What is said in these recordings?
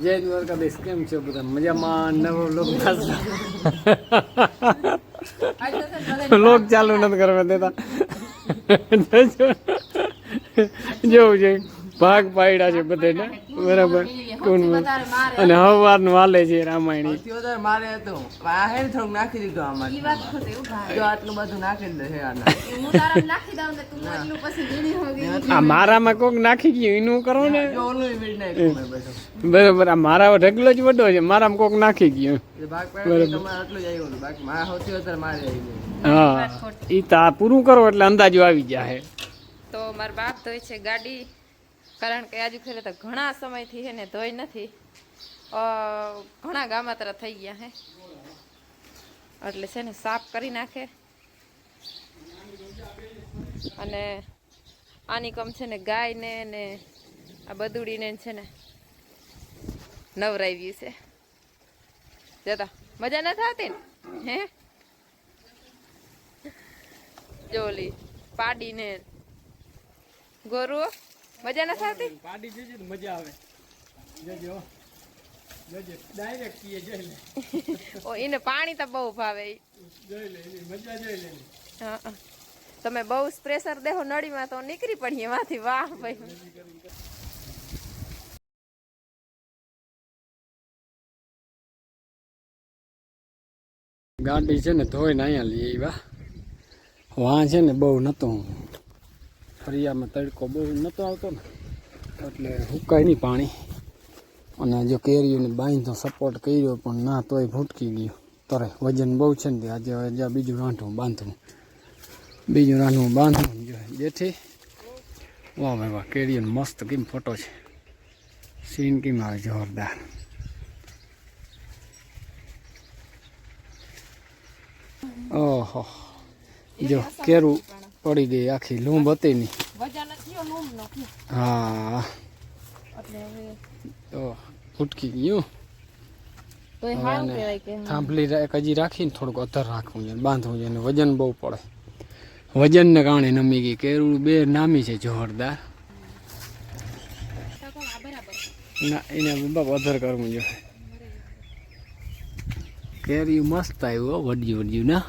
જય દ્વારકાધીશ, કેમ છો બધા મજામાં? નવો લોક લોક ચાલુ નથી કરવા દેતા. જોવું જોઈએ ભાગ પાડ્યા છે બધાને બરાબર. અને હવારનું હાલે છે રામાયણ. મારે હતું થોડુંક નાખી દીધું આમાં આટલું બધું નાખી દીધું. આ મારામાં કોક નાખી ગયું એનું કરો ને બરાબર. આ મારા ઢગલો જ વડો છે, મારામાં કોક નાખી ગયું. હા એ તો આ પૂરું કરો એટલે અંદાજો આવી જાય. તો મારા બાપ ધોઈ છે ગાડી, કારણ કે આજુ ખેરે તો ઘણા સમયથી હે ને ધોઈ નથી. ઘણા ગામાતરા થઈ ગયા હે એટલે છે ને સાફ કરી નાખે. અને આની કમ છે ને ગાયને ને આ બદુડીને છે ને નવરાવી છે. જતા મજા નથી આવતી ને હે જોલી પાડીને ગોરુ મજા નથી આવતી. પાડી જજે તો મજા આવે. જજો જજે ડાયરેક્ટ કીએ જઈ લે. ઓ એને પાણી તો બહુ ભાવે. જોઈ લે મજા જોઈ લે. હા તમે બહુ પ્રેશર દેહો નળીમાં તો નીકળી પડીએ એમાંથી. વાહ ભાઈ. ગાડી છે ને ધોઈને અહીંયા લઈ આવ્યા. વાં છે ને બહુ નહોતું, ફરિયામાં તડકો બહુ નહોતો આવતો ને એટલે હુકાય નહીં પાણી. અને જો કેરીઓને બાંધો સપોર્ટ કર્યો પણ ના તોય ભૂટકી ગયું. તરે વજન બહુ છે ને આજે હવે બીજું રાંધવું બાંધવું જો જેથી. વાહ ભાઈ વાહ, કેરીઓને મસ્ત કેમ ફોટો છે, સીન કેમ આવે જોરદાર. ઓહો જો કેરું પડી ગઈ આખી, લૂંબ હતી નહીં. હા તો ફૂટકી ગયું. થાંભલી હજી રાખીને થોડુંક અધર રાખવું છે, બાંધવું છે. વજન બહુ પડે, વજનને કારણે નમી ગઈ. કેરું બે નામી છે જોરદાર. ના એને બાપ અધર કરવું જોઈએ. કેરી મસ્ત આવ્યું વડ્યું ના.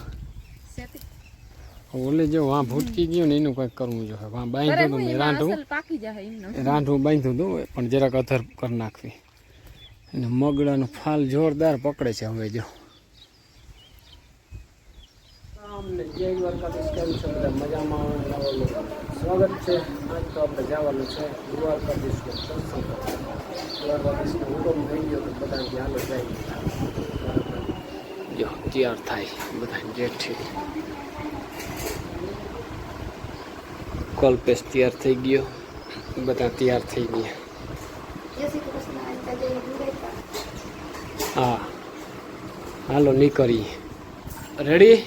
ઓલે જો વાં ભૂટકી ગયું ને એનું કંઈક કરવું જોઈએ. વાં બાંધ્યું હતું મેં રાંધવું બાંધ્યું હતું પણ જરાક અધર કરી નાખવી. અને મગડાનો ફાલ જોરદાર પકડે છે હવે જો. જય દ્વારકાધીશ, કેમ છો બધા મજામાં? સ્વાગત છે. આજ તો આપણે જવાનું છે દ્વારકાધીશ દર્શન કરવા. દ્વારકાધીશનો હુકમ થઈ ગયો તો બધા હાલો જાય. જો તૈયાર થાય બધા જેઠી. કલ્પેશ તૈયાર થઈ ગયો, બધા તૈયાર થઈ ગયા. હા હાલો નીકળીએ. રેડી?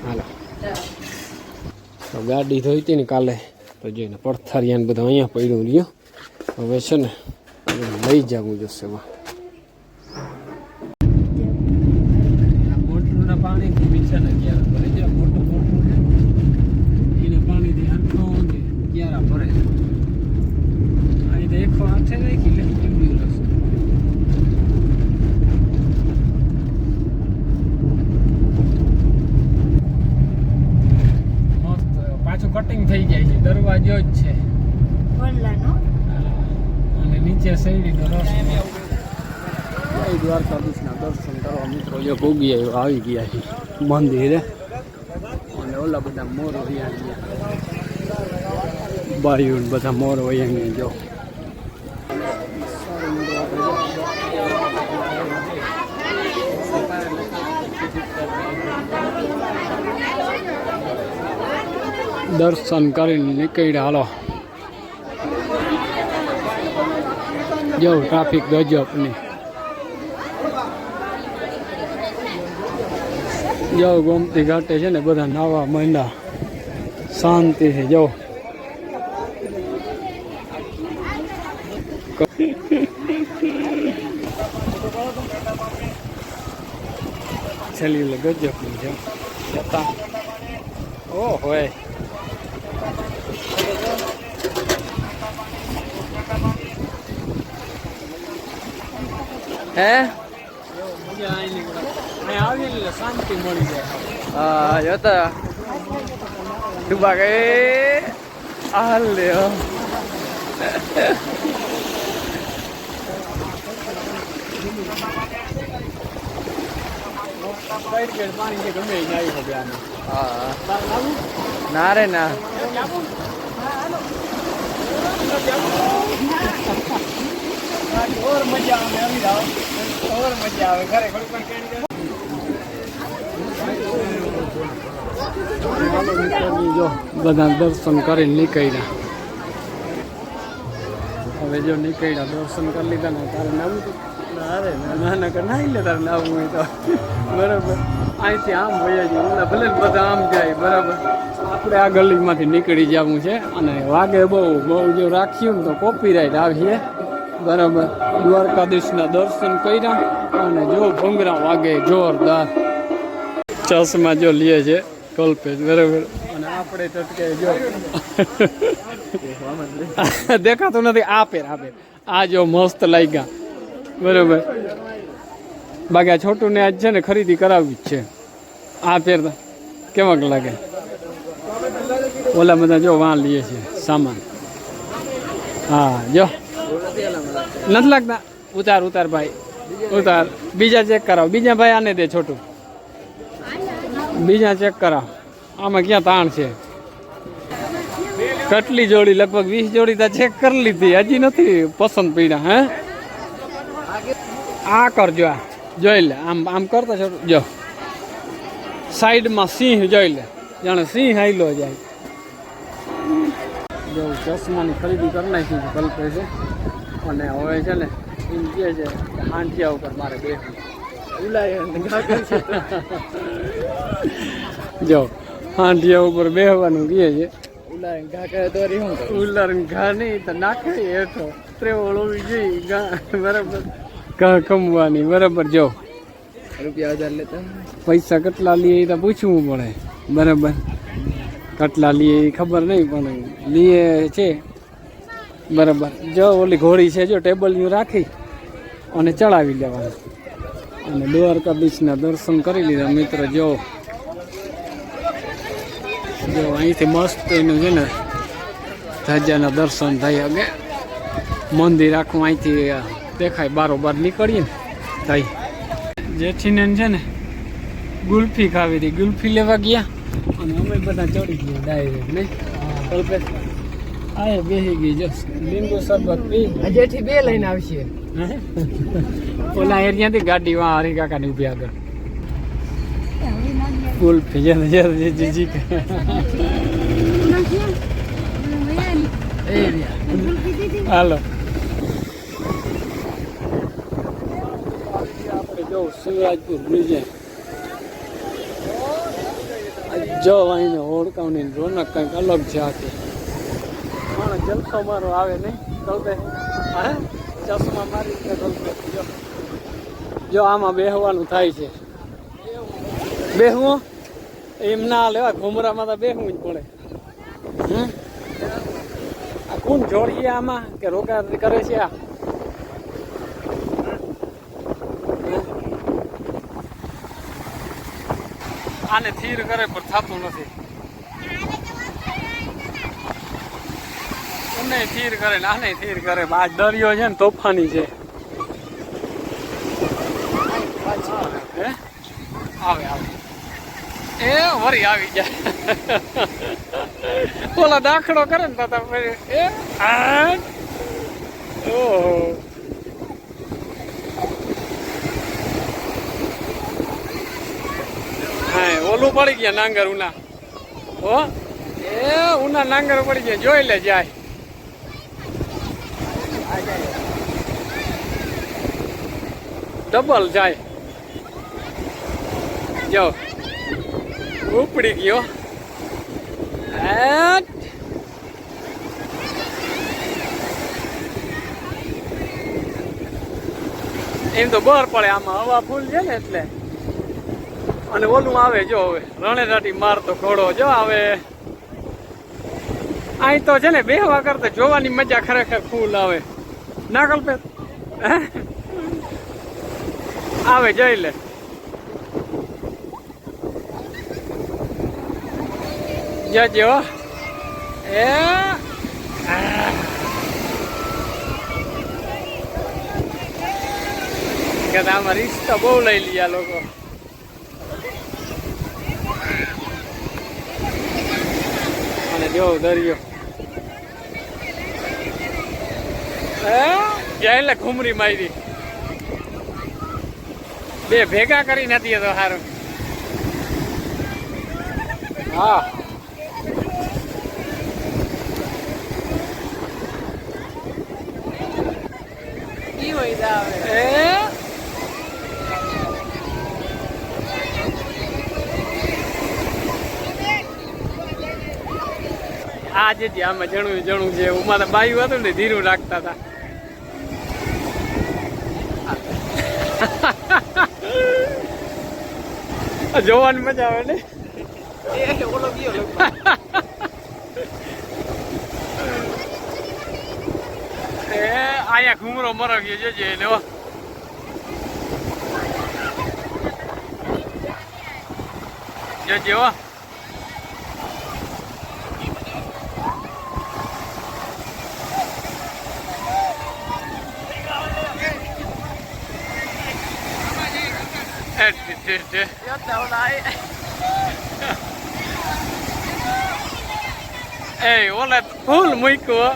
હાલો. તો ગાડી ધોઈ હતી ને કાલે તો જોઈને પડથારિયાને બધા અહીંયા પડ્યું રહ્યું. હવે છે ને લઈ જવું જશે. મોટરના પાણીથી મીઠાના ક્યારા ભરે છે. મોટું એને પાણીથી હરખો ને ક્યારા ભરે. અહીં તો એક હાથે રાખી લે એમ્બ્યુલન્સ. મસ્ત પાછું કટિંગ થઈ જાય છે. દરવાજો જ છે અને નીચે શેરડીનો રસ. દ્વારકાધીશના દર્શન કરવા મિત્રો જો ભોગી આવી ગયા છે મંદિરે. અને ઓલા બધા મોર વયા ગયા, બાયુ બધા મોર વયા ગયા. જો દર્શન કરીને નીકળ્યા. હાલો જો ટ્રાફિક ગજબની. જો ગોમતી ઘાટે છે ને બધા નાવા માંડ્યા શાંતિથી. જો છેલ્લી ગજબની છે. ઓ હોય હે મજા આવીને અહીં આવીએ ને એટલે શાંતિ મળી જાય. હા જોતા ડૂબા ગયે હાલ લ્યો પાણી છે ગમે એ આવી શકે આને. હા ના રે ના ઓર મજા આવે આવી જાવ ઓર મજા આવે ઘરે ઘડી પણ હાલો નીકળી જો બધા દર્શન કરીને નીકળ્યા. હવે જો નીકળ્યા દર્શન કરી લીધા ને તારે નવું અરે ના કર ના લે તારે નવું હોય તો બરાબર અહીંથી આમ ભૈયા છે ઓલા ભલે બધા આમ જાય બરાબર આપણે આ ગલીમાંથી નીકળી જવું છે અને વાગે બહુ જો રાખ્યું ને તો કોપીરાઈટ આવીએ બરાબર. દ્વારકાધીશના દર્શન કર્યા અને જો ભૂંગરા વાગે જોરદાર. ચશ્મા જો લે છે કલ્પેશ બરાબર અને આપણે ટટકે જો દેખાતું નથી. આપે આ જો મસ્ત લાગ્યા બરાબર. બાકી આ છોટું ને આજ છે ને ખરીદી કરાવવી જ છે. આ પહેરતા કેવાક લાગે. ઓલા બધા જો વાં લઈએ છે સામાન. હા જો નથી લાગતા. ઉતાર ભાઈ ઉતાર. બીજા ચેક કરાવો. બીજા ભાઈ આને દે છોટું. બીજા ચેક કરાવ. આમાં ક્યાં તાણ છે. કેટલી જોડી લગભગ 20 જોડી તો ચેક કરી લીધી હજી નથી પસંદ પડ્યા. હે આ કરજો આ જોઈ લે આમ કરતા છોટું જો સાઈડમાં સિંહ જોઈ લે જાણે સિંહ હાઈલો જાય. જો ચશ્માની ખરીદી કરી નાખી છે કલ્પે છે અને હવે છે ને એમ કહે છે હાંઠિયા ઉપર મારે બેસવું. જો હાંઠિયા ઉપર બેસવાનું કહે છે. ઉલાર ઘા નહીં તો નાખે હેઠો ત્રેવળ હોવી જોઈએ ઘા બરાબર. ઘા ખમવાની બરાબર. જો રૂપિયા 1000 લેતા પૈસા કેટલા લઈએ એ તો પૂછવું પડે બરાબર. કેટલા લઈએ એ ખબર નહીં પણ લઈએ છે બરાબર. જો ઓલી ઘોડી છે જો ટેબલનું રાખી અને ચડાવી લેવાનું. અને દ્વારકાધીશના દર્શન કરી લીધા મિત્ર. જો અહીંથી મસ્ત એનું છે ને ધજાના દર્શન થઈ શકે. મંદિર આખું અહીંથી દેખાય. બારોબાર નીકળીએ ને થઈ. જેઠીને છે ને ગુલ્ફી ખાવી હતી. ગુલ્ફી લેવા ગયા અને અમે બધા ચડી ગયા ડાયરેક્ટ નહીં. કલ્પેશ આ બેસી ગઈ જો લીંબુ શરબત પી. જેઠી 2 લઈને આવશે. ઓલા એરિયાથી ગાડી વાં હરી કાકાની ઉભી આગળ. ગુલ્ફી જીજી હાલો આપણે જો શિવરાજપુર બ્રિજે જો અહીંને ઓળખાવની રોનક કંઈક અલગ છે આખી. માણસ જલસો મારો આવે નહીં કલ્પે. હા ચશ્મા મારી કલ્પે જો આમાં બેહવાનું થાય છે. બેહવું એમ ના લેવા ઘુમરામાં તો બેહવું જ પડે. આ કોણ જોડીએ આમાં કે રોકા કરે છે. આ આને થીર કરે પણ થતું નથી. એને થીર કરે ને આને થીર કરે. આ દરિયો છે ને તોફાની છે. આવે એ વરી આવી જાય. ઓલા દાખલો કરે ને તો એ ઓહો હા ઓલું પડી ગયા નાંગર ઉના. હો એ ઉના નાંગર પડી ગયા. જોઈ લે જાય. ડબલ જાય. જો ઉપડી ગયો. એમ તો બર પડે આમાં હવા ફૂલ છે ને એટલે. અને ઓલું આવે જો હવે રણેરાટી મારતો ઘોડો જો આવે. અહીં તો છે ને બેહવા કરતા જોવાની મજા ખરેખર ફૂલ આવે ના કલ્પે. આવે જઈ લે જજો એ કે આમાં રિસ્ક તો બહુ લઈ લીયા લોકો અને જો દરિયો જાય એટલે ઘૂમરી મારી બે ભેગા કરી નથી તો સારું હા આજે જ આમાં જણું છે ઉમાં તો બાયું હતું ને ધીરું રાખતા હતા જોવાની મજા આવે ને આયા ઘૂમરો મરવ્યો જજે એને જજે હો Ê, ઓલા ફૂલ મૂક્યો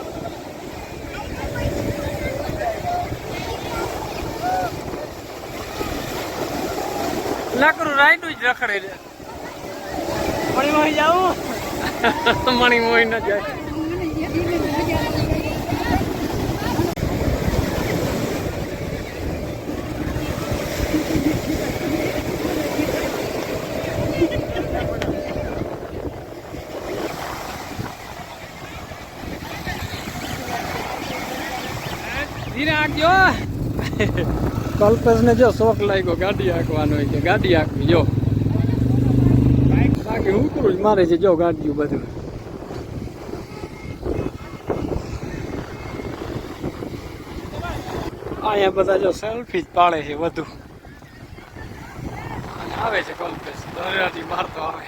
લાકડું રાઈટું જ રખડે છે મણી મોહી જાવું મણી મોહી ન જાય ધીરે આંકજો કલ્પેશ ને જો શોખ લાગ્યો ગાડી હાંકવાનો હોય કે ગાડી હાંકવી જો બાકી ઉતરું જ મારે છે જો ગાડીઓ બધું અહીંયા બધા જો સેલ્ફી જ પાડે છે વધુ આવે છે કલ્પેશ દરિયાથી મારતો આવે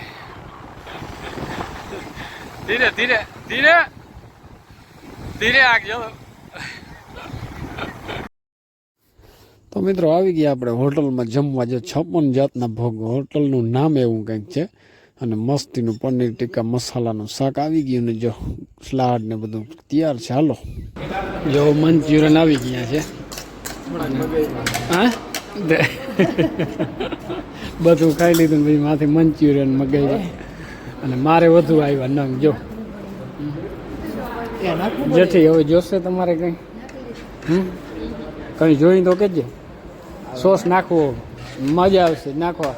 ધીરે ધીરે ધીરે ધીરે આંકજો તો મિત્રો આવી ગયા આપણે હોટલમાં જમવા જો 56 જાતના ભોગ હોટલનું નામ એવું કંઈક છે અને મસ્તીનું પનીર ટીકા મસાલાનું શાક આવી ગયું ને જો સલાડ ને બધું તૈયાર છે હાલો જો મંચુરિયન આવી ગયા છે હા બધું ખાઈ લીધું ને પછી માથે મંચુરિયન મગાવ્યા અને મારે વધુ આવ્યા નંગ જો જેઠી હવે જોશે તમારે કંઈ કંઈ જોઈ તો કહેજે સોસ નાખવો મજા આવશે નાખવા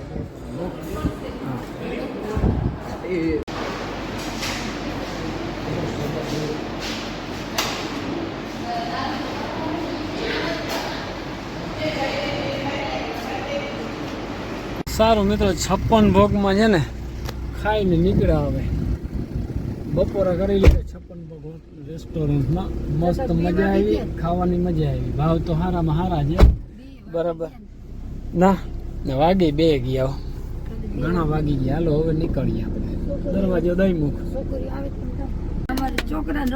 સારું મિત્રો 56 ભોગમાં છે ને ખાઈને નીકળ્યા હવે બપોરા કરી લીધા 56 ભોગ રેસ્ટોરન્ટમાં મસ્ત મજા આવી ખાવાની મજા આવી ભાવ તો હારામાં હારા છે બરાબર ના વાગી 2 ગયા ઘણા વાગી ગયા હાલો હવે નીકળીએ આપણે દરવાજો દઈ મૂક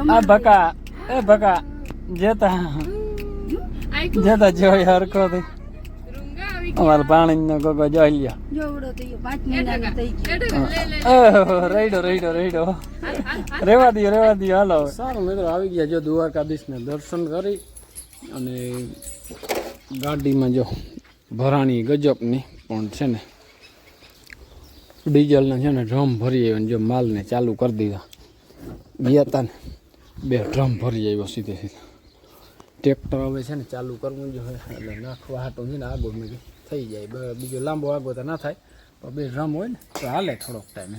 આ ભકા એ ભકા જેતા જોઈ હરખો થઈ અમારે પાણી નો ગોગો જોઈ લ્યો રેડો રેવા દો હાલો સારું મિત્રો આવી ગયા જો દ્વારકાધીશ ને દર્શન કરી અને ગાડીમાં જો ભરાણી ગજબની પણ છે ને ડીઝલને છે ને ડ્રમ ભરી આવ્યો જો માલને ચાલુ કરી દીધા ગયા હતા ને 2 ડ્રમ ભરી આવ્યો સીધે સીધા ટ્રેક્ટર હવે છે ને ચાલુ કરવું જોઈએ એટલે નાખવા હાટું છે ને આગળ મેં થઈ જાય બીજો લાંબો આગો તો ના થાય પણ 2 ડ્રમ હોય ને તો હાલે થોડોક ટાઈમે